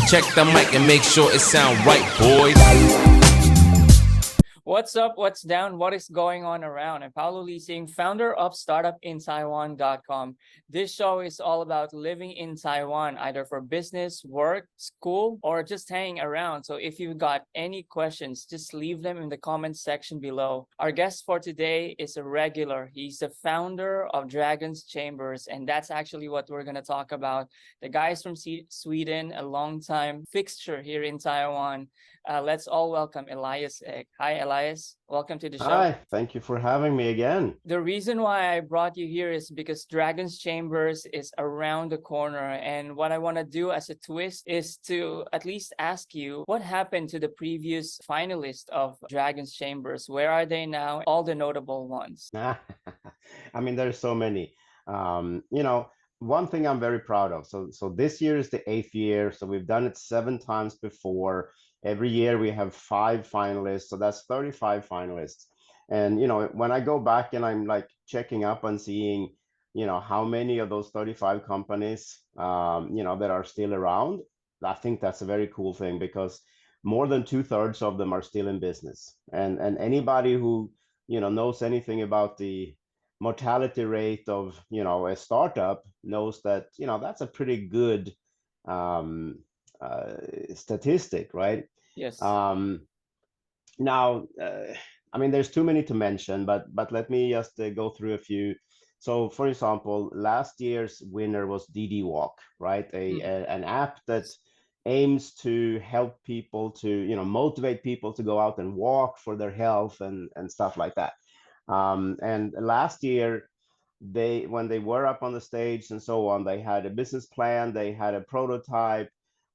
Check the mic and make sure it sound right, boys. What's up? What's down? What is going on around? I'm Paolo Leasing, founder of startupintaiwan.com. This show is all about living in Taiwan, either for business, work, school, or just hanging around. So if you've got any questions, just leave them in the comments section below. Our guest for today is a regular. He's the founder of Dragon Chambers, and that's actually what we're going to talk about. The guy's from Sweden, a long-time fixture here in Taiwan. Let's all welcome Elias Ek. Hi, Elias. Welcome to the show. Hi, thank you for having me again. The reason why I brought you here is because Dragon's Chambers is around the corner. And what I want to do as a twist is to at least ask you what happened to the previous finalists of Dragon's Chambers? Where are they now? All the notable ones. I mean, there's so many. One thing I'm very proud of. So this year is the 8th year. So we've done it 7 times before. Every year we have 5 finalists. So that's 35 finalists. And, when I go back and I'm like checking up and seeing, how many of those 35 companies, that are still around, I think that's a very cool thing because more than 2/3 of them are still in business. And anybody who, knows anything about the mortality rate of a startup knows that that's a pretty good statistic, right? Yes. Now, I mean, there's too many to mention, but let me just go through a few. So, for example, last year's winner was DD Walk, right? An app that aims to help people to motivate people to go out and walk for their health and stuff like that. And last year, when they were up on the stage and so on, they had a business plan, they had a prototype,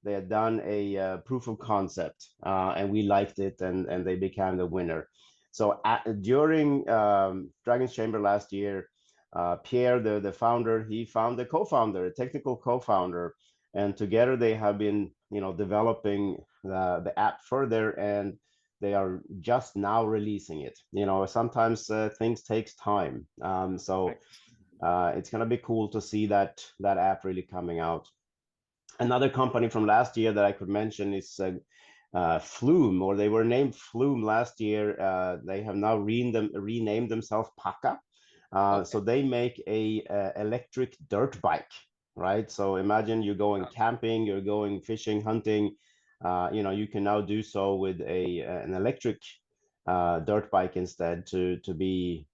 they had done a proof of concept, and we liked it, and they became the winner. So during Dragon's Chamber last year, Pierre, the founder, he found a co-founder, a technical co-founder, and together they have been developing the app further, and they are just now releasing it. Sometimes things takes time. So it's gonna be cool to see that app really coming out. Another company from last year that I could mention is Flume, or they were named Flume last year. They have now renamed themselves Paka. So they make a electric dirt bike, right? So imagine you're going camping, you're going fishing, hunting. You can now do so with an electric dirt bike instead to be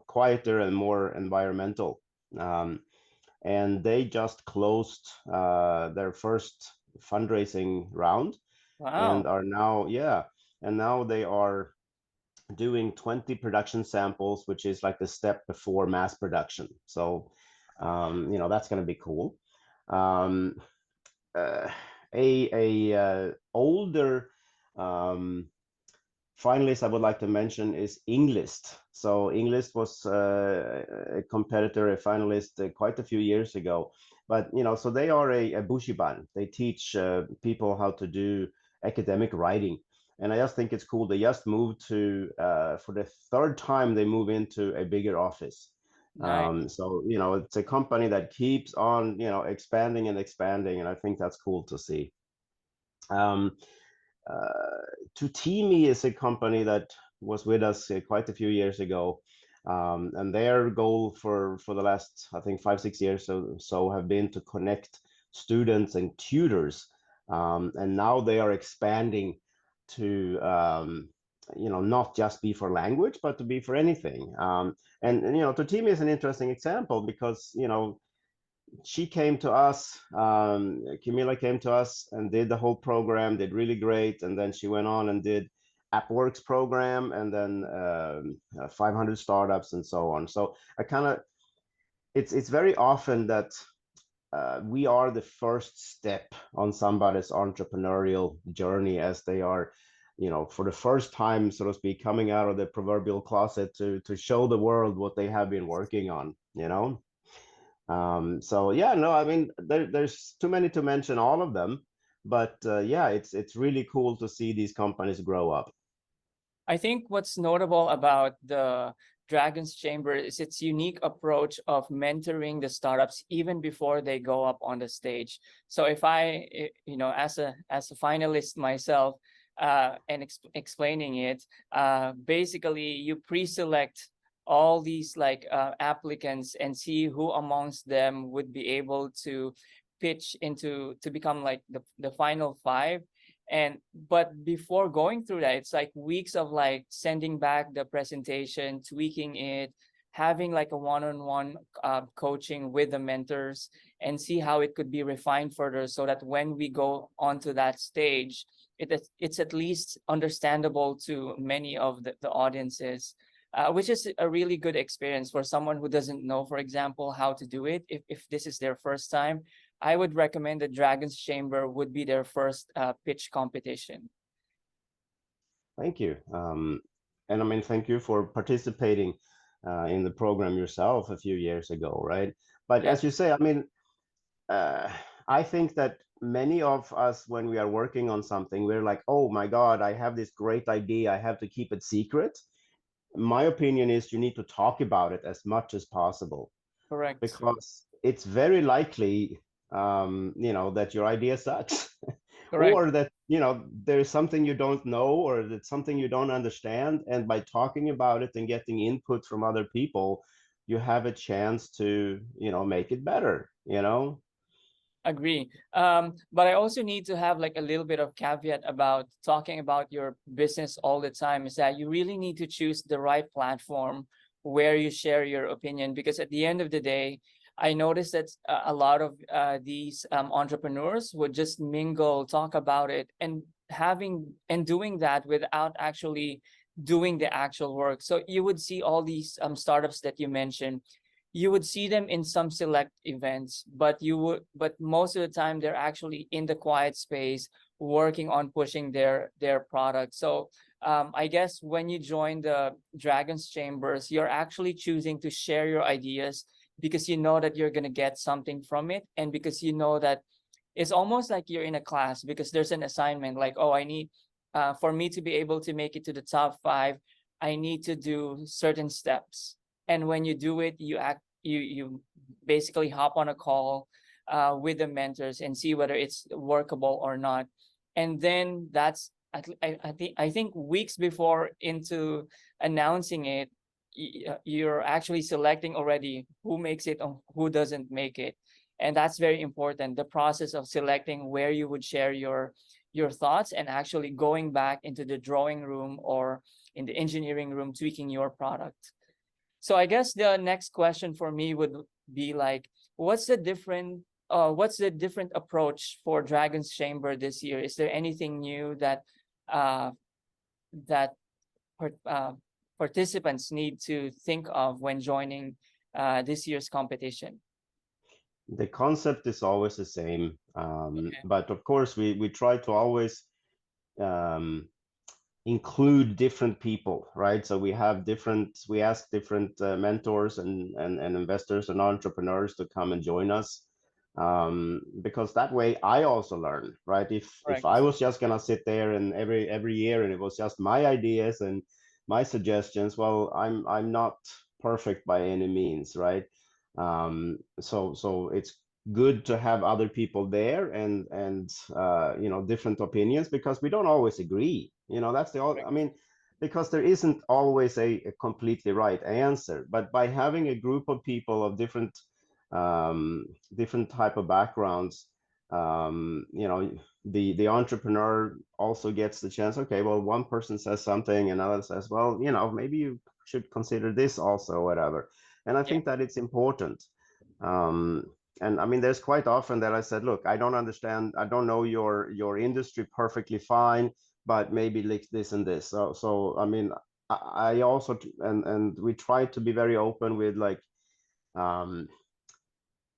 quieter and more environmental. And they just closed their first fundraising round. Wow. And are now and now they are doing 20 production samples, which is like the step before mass production. So that's going to be cool. A older finalist I would like to mention is Englist. So Englist was a competitor, a finalist quite a few years ago. But so they are a bushiban. They teach people how to do academic writing. And I just think it's cool. They just moved to for the 3rd time they move into a bigger office. Nice. So it's a company that keeps on expanding and expanding, and I think that's cool to see. Tutimi is a company that was with us quite a few years ago, and their goal for the last, I think, 5-6 years so have been to connect students and tutors, and now they are expanding to not just be for language, but to be for anything. And Tutimi is an interesting example because she came to us, Camila came to us and did the whole program, did really great. And then she went on and did AppWorks program, and then 500 startups and so on. So it's very often that we are the first step on somebody's entrepreneurial journey as they are, for the first time, so to speak, coming out of the proverbial closet to show the world what they have been working on, So yeah, no, I mean, there's too many to mention all of them, but it's really cool to see these companies grow up. I think what's notable about the Dragon's Chamber is its unique approach of mentoring the startups even before they go up on the stage. So if as a finalist myself, and explaining it, basically you pre-select all these applicants and see who amongst them would be able to pitch into to become like the final five. And but before going through that, it's like weeks of like sending back the presentation, tweaking it, having like a one-on-one coaching with the mentors, and see how it could be refined further, so that when we go onto that stage, it's at least understandable to many of the audiences, which is a really good experience for someone who doesn't know, for example, how to do it. If this is their first time, I would recommend the Dragon's Chamber would be their first pitch competition. Thank you. And I mean, thank you for participating in the program yourself a few years ago, right? But Yeah, as you say, I mean, I think that many of us, when we are working on something, we're like, oh my God, I have this great idea. I have to keep it secret. My opinion is you need to talk about it as much as possible, correct. because it's very likely, that your idea sucks. Correct. Or that, there's something you don't know, or that something you don't understand. And by talking about it and getting input from other people, you have a chance to, make it better. Agree. But I also need to have like a little bit of caveat about talking about your business all the time, is that you really need to choose the right platform where you share your opinion, because at the end of the day, I noticed that a lot of these entrepreneurs would just mingle, talk about it, and doing that without actually doing the actual work. So you would see all these startups that you mentioned, you would see them in some select events, but most of the time they're actually in the quiet space working on pushing their product. So I guess when you join the Dragon's Chambers, you're actually choosing to share your ideas because you know that you're gonna get something from it, and because you know that it's almost like you're in a class, because there's an assignment like, oh, I need for me to be able to make it to the top five, I need to do certain steps. And when you do it, you basically hop on a call with the mentors and see whether it's workable or not. And then that's I think weeks before into announcing it, you're actually selecting already who makes it or who doesn't make it. And that's very important, the process of selecting where you would share your thoughts, and actually going back into the drawing room or in the engineering room tweaking your product. So I guess the next question for me would be like, what's the different approach for Dragon's Chamber this year? Is there anything new that uh that participants need to think of when joining this year's competition? The concept is always the same. Okay. But of course, we try to always um, include different people, right? So we ask different mentors and investors and entrepreneurs to come and join us, because that way I also learn, right? If I Correct. was just gonna sit there and every year and it was just my ideas and my suggestions, well, I'm not perfect by any means, right? So it's good to have other people there and different opinions, because we don't always agree. That's the all. I Correct. mean, because there isn't always a completely right answer. But by having a group of people of different type of backgrounds, the entrepreneur also gets the chance. Okay, well, one person says something, another says, well, maybe you should consider this also, whatever. And I Yeah. think that it's important. Um, and I mean, there's quite often that I said, look, I don't understand, I don't know your industry perfectly fine, but maybe like this and this. So I mean, I also and we try to be very open with like um,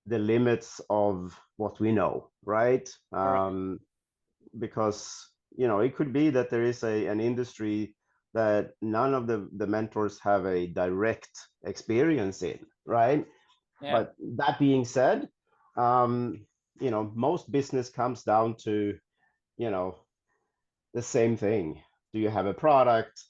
the limits of what we know, right? Correct. Because it could be that there is an industry that none of the mentors have a direct experience in, right? Yeah. But that being said, um, most business comes down to, you know, the same thing. Do you have a product?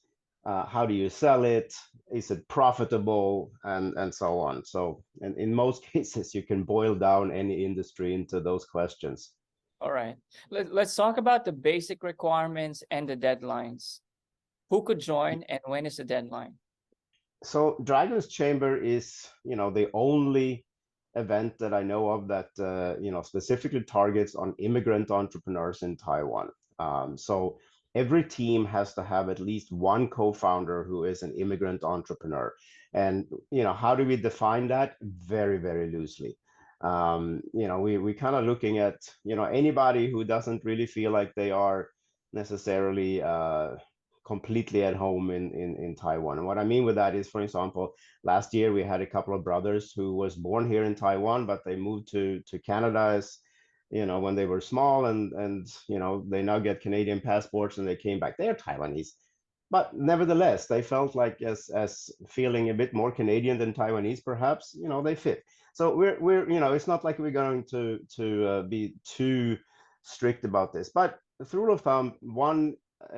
how do you sell it? Is it profitable? And so on. So in most cases, you can boil down any industry into those questions. All right. Let's talk about the basic requirements and the deadlines. Who could join and when is the deadline? So Dragon's Chamber is, the only event that I know of that, specifically targets on immigrant entrepreneurs in Taiwan. So every team has to have at least one co-founder who is an immigrant entrepreneur. And, how do we define that? Very, very loosely. We kind of looking at, anybody who doesn't really feel like they are necessarily completely at home in Taiwan. And what I mean with that is, for example, last year we had a couple of brothers who was born here in Taiwan, but they moved to Canada as, when they were small, and they now get Canadian passports and they came back. They're Taiwanese. But nevertheless, they felt like as feeling a bit more Canadian than Taiwanese, perhaps, they fit. So we're it's not like we're going to be too strict about this. But the rule of thumb, one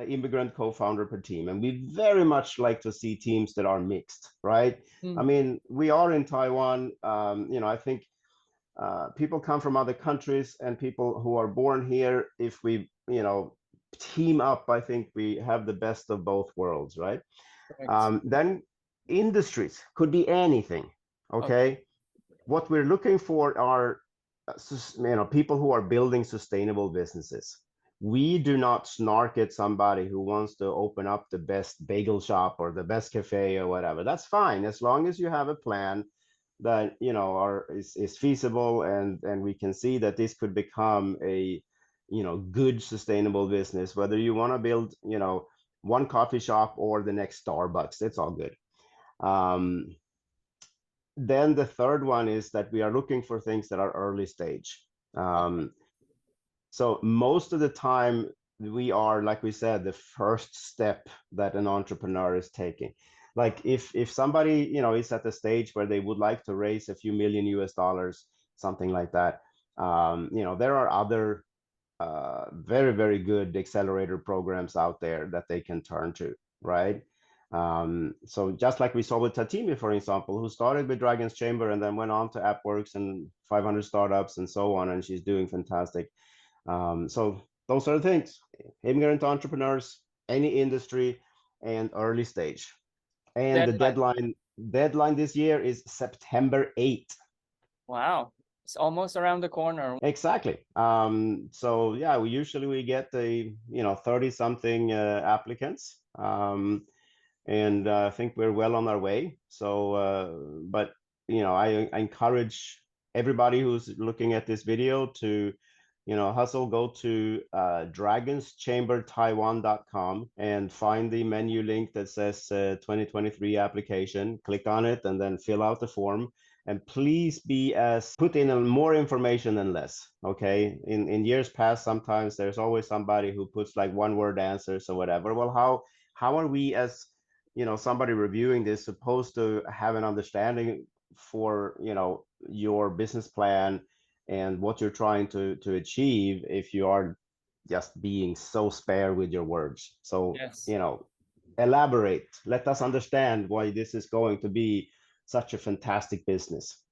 immigrant co-founder per team, and we very much like to see teams that are mixed, right? I mean, we are in Taiwan. I think people come from other countries, and people who are born here, if we team up, I think we have the best of both worlds, right? Then industries could be anything. Okay, what we're looking for are people who are building sustainable businesses. We do not snark at somebody who wants to open up the best bagel shop or the best cafe or whatever. That's fine, as long as you have a plan that is feasible, and we can see that this could become a good sustainable business. Whether you want to build one coffee shop or the next Starbucks, it's all good. Then the third one is that we are looking for things that are early stage. So most of the time we are, like we said, the first step that an entrepreneur is taking. Like if somebody is at the stage where they would like to raise a few million US dollars, something like that, there are other very, very good accelerator programs out there that they can turn to, right? So just like we saw with Tatimi, for example, who started with Dragon's Chamber and then went on to AppWorks and 500 startups and so on, and she's doing fantastic. So those are the things: immigrant entrepreneurs, any industry, and early stage. And the deadline this year is September 8th. Wow, it's almost around the corner. Exactly. So yeah, we get 30 something applicants. And I think we're well on our way. So, but I encourage everybody who's looking at this video to, hustle, go to dragonschambertaiwan.com and find the menu link that says 2023 application. Click on it and then fill out the form. And please put in more information than less. Okay. In years past, sometimes there's always somebody who puts like one word answers or whatever. Well, how are we as somebody reviewing this supposed to have an understanding for your business plan and what you're trying to achieve if you are just being so spare with your words? So Yes. Elaborate, let us understand why this is going to be such a fantastic business.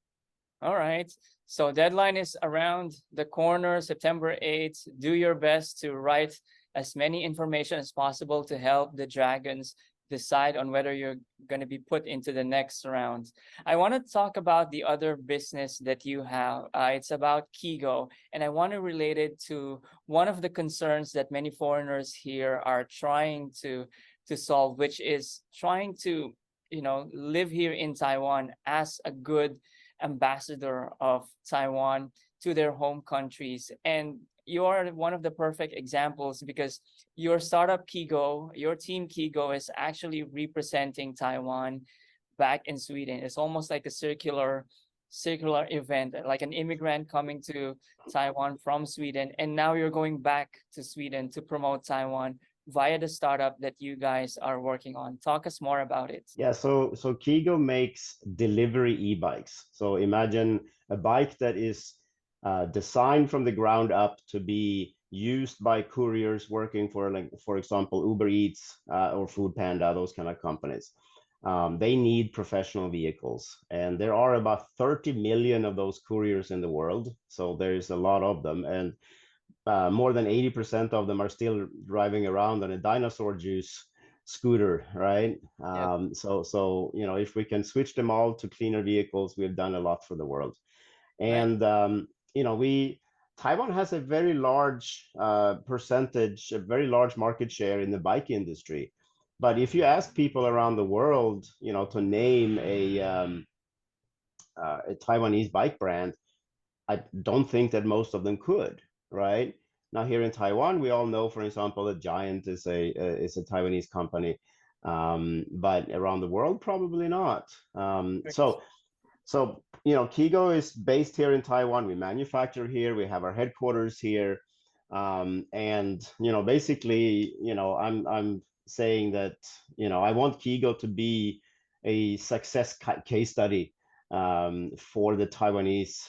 All right. So deadline is around the corner, September 8th. Do your best to write as many information as possible to help the Dragons decide on whether you're going to be put into the next round. I want to talk about the other business that you have. It's about Kigo, and I want to relate it to one of the concerns that many foreigners here are trying to solve, which is trying to live here in Taiwan as a good ambassador of Taiwan to their home countries. And you are one of the perfect examples because your startup Kigo, your team Kigo, is actually representing Taiwan back in Sweden. It's almost like a circular event, like an immigrant coming to Taiwan from Sweden, and now you're going back to Sweden to promote Taiwan via the startup that you guys are working on. Talk us more about it. Yeah, so Kigo makes delivery e-bikes. So imagine a bike that is designed from the ground up to be used by couriers working for, like, for example, Uber Eats or Food Panda, those kind of companies. They need professional vehicles, and there are about 30 million of those couriers in the world. So there's a lot of them, and more than 80% of them are still driving around on a dinosaur juice scooter, right? Yep. So if we can switch them all to cleaner vehicles, we've done a lot for the world. Right. And we Taiwan has a very large percentage, a very large market share in the bike industry. But if you ask people around the world, to name a Taiwanese bike brand, I don't think that most of them could, right? Now here in Taiwan, we all know, for example, that Giant is a Taiwanese company, but around the world, probably not. Correct. So Kigo is based here in Taiwan. We manufacture here. We have our headquarters here, and basically, I'm saying that I want Kigo to be a success case study for the Taiwanese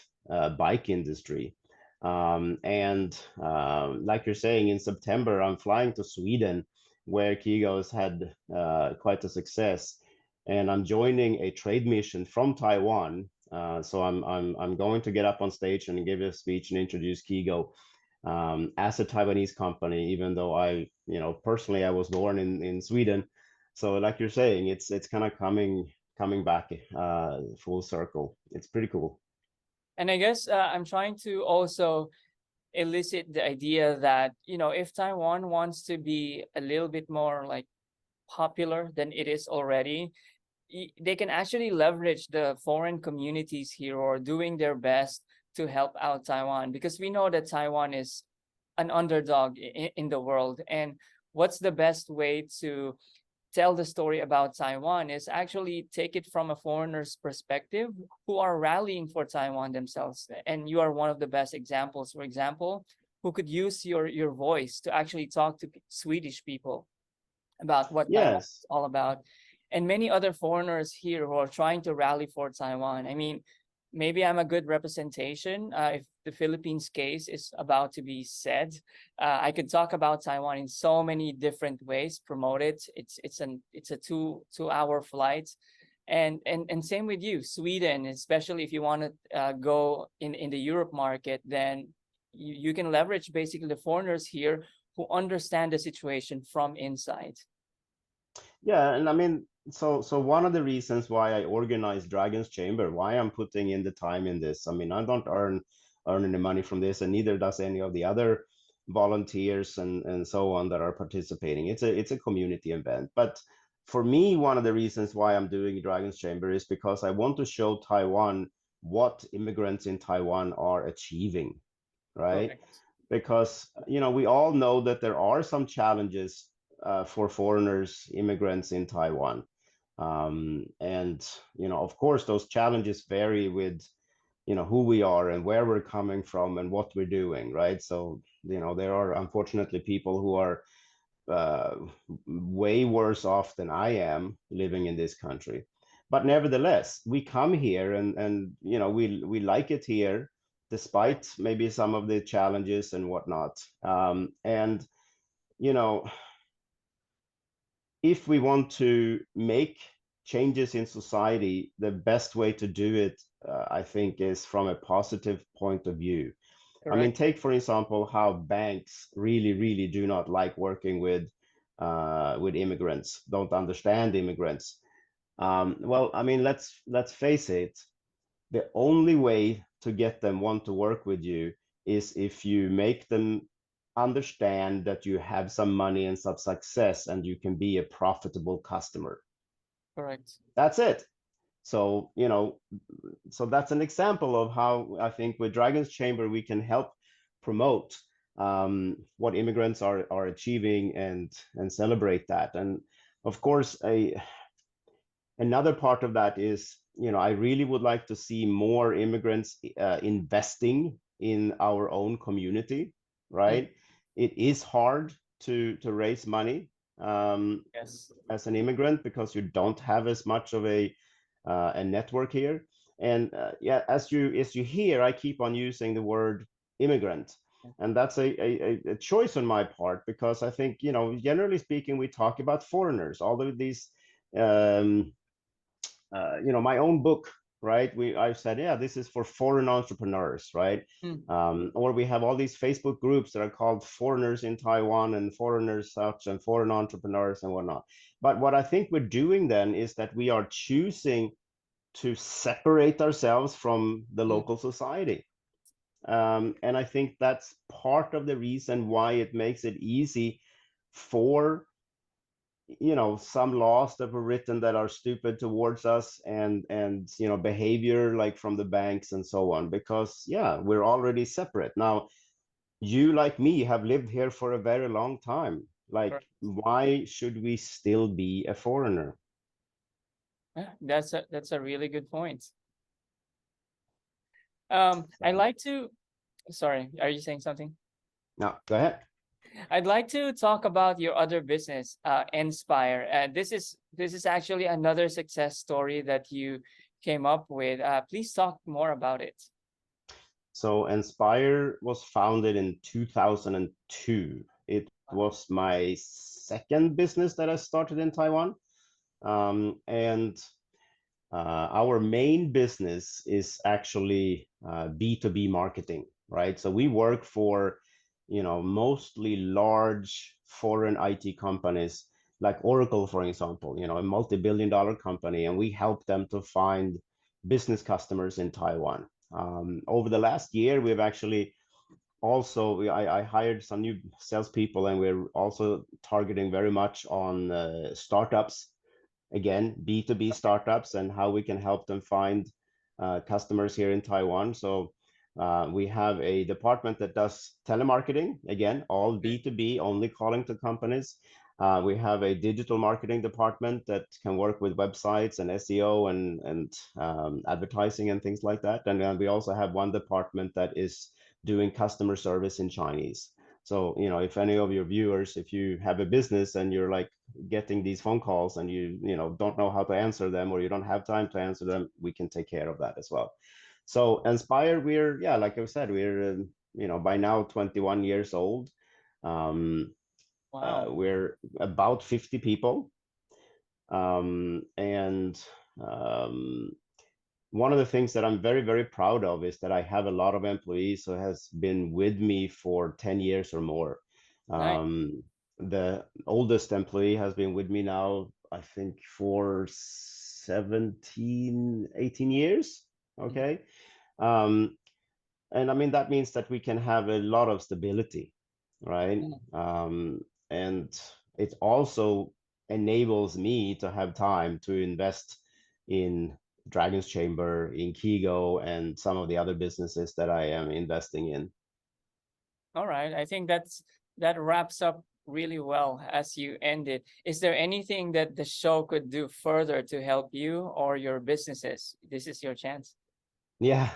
bike industry. And like you're saying, in September, I'm flying to Sweden, where Kigo's had quite a success, and I'm joining a trade mission from Taiwan. So I'm going to get up on stage and give a speech and introduce Kigo as a Taiwanese company, even though personally I was born in Sweden. So like you're saying, it's kind of coming back full circle. It's pretty cool. And I guess I'm trying to also elicit the idea that, if Taiwan wants to be a little bit more like popular than it is already, they can actually leverage the foreign communities here or doing their best to help out Taiwan, because we know that Taiwan is an underdog in the world. And what's the best way to tell the story about Taiwan is actually take it from a foreigner's perspective who are rallying for Taiwan themselves. And you are one of the best examples, for example, who could use your voice to actually talk to Swedish people about what Taiwan Yes. is all about. And many other foreigners here who are trying to rally for Taiwan. I mean, maybe I'm a good representation. If the Philippines case is about to be said, I could talk about Taiwan in so many different ways, promote it. It's a two-hour flight. And same with you, Sweden, especially if you want to go in the Europe market, then you can leverage basically the foreigners here who understand the situation from inside. Yeah, and I mean, so one of the reasons why I organized Dragon's Chamber, why I'm putting in the time in this, I mean, I don't earn any money from this, and neither does any of the other volunteers and so on that are participating. It's a community event. But for me, one of the reasons why I'm doing Dragon's Chamber is because I want to show Taiwan what immigrants in Taiwan are achieving, right? Correct. Because we all know that there are some challenges for foreigners, immigrants in Taiwan, and of course, those challenges vary with who we are and where we're coming from and what we're doing, right? So there are unfortunately people who are uh, way worse off than I am living in this country. But nevertheless, we come here and we like it here, despite maybe some of the challenges and whatnot. And you know, if we want to make changes in society, the best way to do it, I think, is from a positive point of view. I mean, Correct. take for example how banks really, really do not like working with immigrants, don't understand immigrants. Well, I mean, let's face it. The only way to get them want to work with you is if you make them understand that you have some money and some success and you can be a profitable customer. Correct. That's it. So, so that's an example of how I think with Dragon's Chamber we can help promote what immigrants are achieving and celebrate that. And of course, another part of that is, I really would like to see more immigrants investing in our own community, Mm. right? It is hard to raise money Yes. as an immigrant because you don't have as much of a network here. And yeah, as you hear, I keep on using the word immigrant, and that's a choice on my part, because I think, generally speaking, we talk about foreigners. Although these, my own book, right? I've said, yeah, this is for foreign entrepreneurs, right? Or we have all these Facebook groups that are called Foreigners in Taiwan and Foreigners such and Foreign Entrepreneurs and whatnot. But what I think we're doing then is that we are choosing to separate ourselves from the local society. And I think that's part of the reason why it makes it easy for some laws that were written that are stupid towards us, and behavior like from the banks and so on, because yeah, we're already separate now. You, like me, have lived here for a very long time. Like, why should we still be a foreigner? Yeah, that's a really good point. I'd like to, sorry, are you saying something? No, go ahead. I'd like to talk about your other business, Enspyre. This is actually another success story that you came up with. Please talk more about it. So Enspyre was founded in 2002. It was my second business that I started in Taiwan. And our main business is actually B2B marketing, right? So we work for, mostly large foreign IT companies like Oracle, for example, a multi-billion-dollar company, and we help them to find business customers in Taiwan. Over the last year, we've actually also, I hired some new salespeople, and we're also targeting very much on startups, again, B2B startups, and how we can help them find customers here in Taiwan. So we have a department that does telemarketing, again, all B2B, only calling to companies. We have a digital marketing department that can work with websites and SEO and advertising and things like that. And then we also have one department that is doing customer service in Chinese. So, if any of your viewers, if you have a business and you're like getting these phone calls and you don't know how to answer them, or you don't have time to answer them, we can take care of that as well. So Enspyre, we're, yeah, like I said, we're by now 21 years old. Wow. We're about 50 people, and one of the things that I'm very, very proud of is that I have a lot of employees who has been with me for 10 years or more. Nice. The oldest employee has been with me now, I think, for 17, 18 years. Okay. And I mean, that means that we can have a lot of stability, right? And it also enables me to have time to invest in Dragon's Chamber, in Kigo, and some of the other businesses that I am investing in. All right. I think that wraps up really well as you ended. Is there anything that the show could do further to help you or your businesses? This is your chance. Yeah.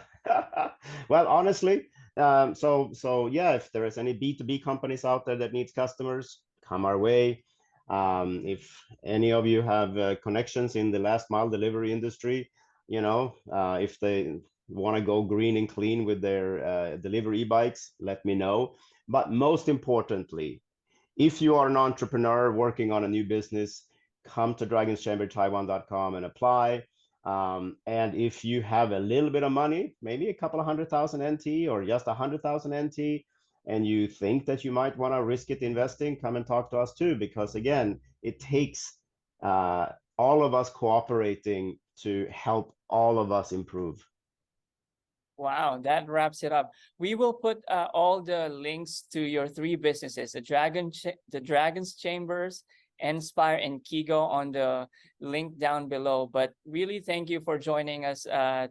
Well, honestly, so yeah, if there is any B2B companies out there that needs customers, come our way. If any of you have connections in the last mile delivery industry, if they want to go green and clean with their delivery bikes, let me know. But most importantly, if you are an entrepreneur working on a new business, come to dragonschambertaiwan.com and apply. And if you have a little bit of money, maybe a couple of 100,000 NT or just 100,000 NT, and you think that you might want to risk it investing, come and talk to us too, because again, it takes all of us cooperating to help all of us improve. Wow, that wraps it up. We will put all the links to your three businesses, the Dragon's Chambers, Enspyre, and Kigo on the link down below. But really, thank you for joining us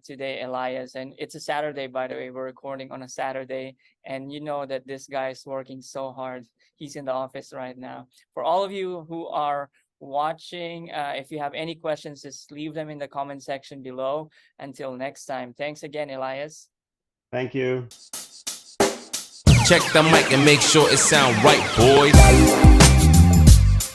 today, Elias. And it's a Saturday, by the way. We're recording on a Saturday, and you know that this guy is working so hard. He's in the office right now. For all of you who are watching, if you have any questions, just leave them in the comment section below. Until next time, thanks again, Elias. Thank you. Check the mic and make sure it sound right, boys.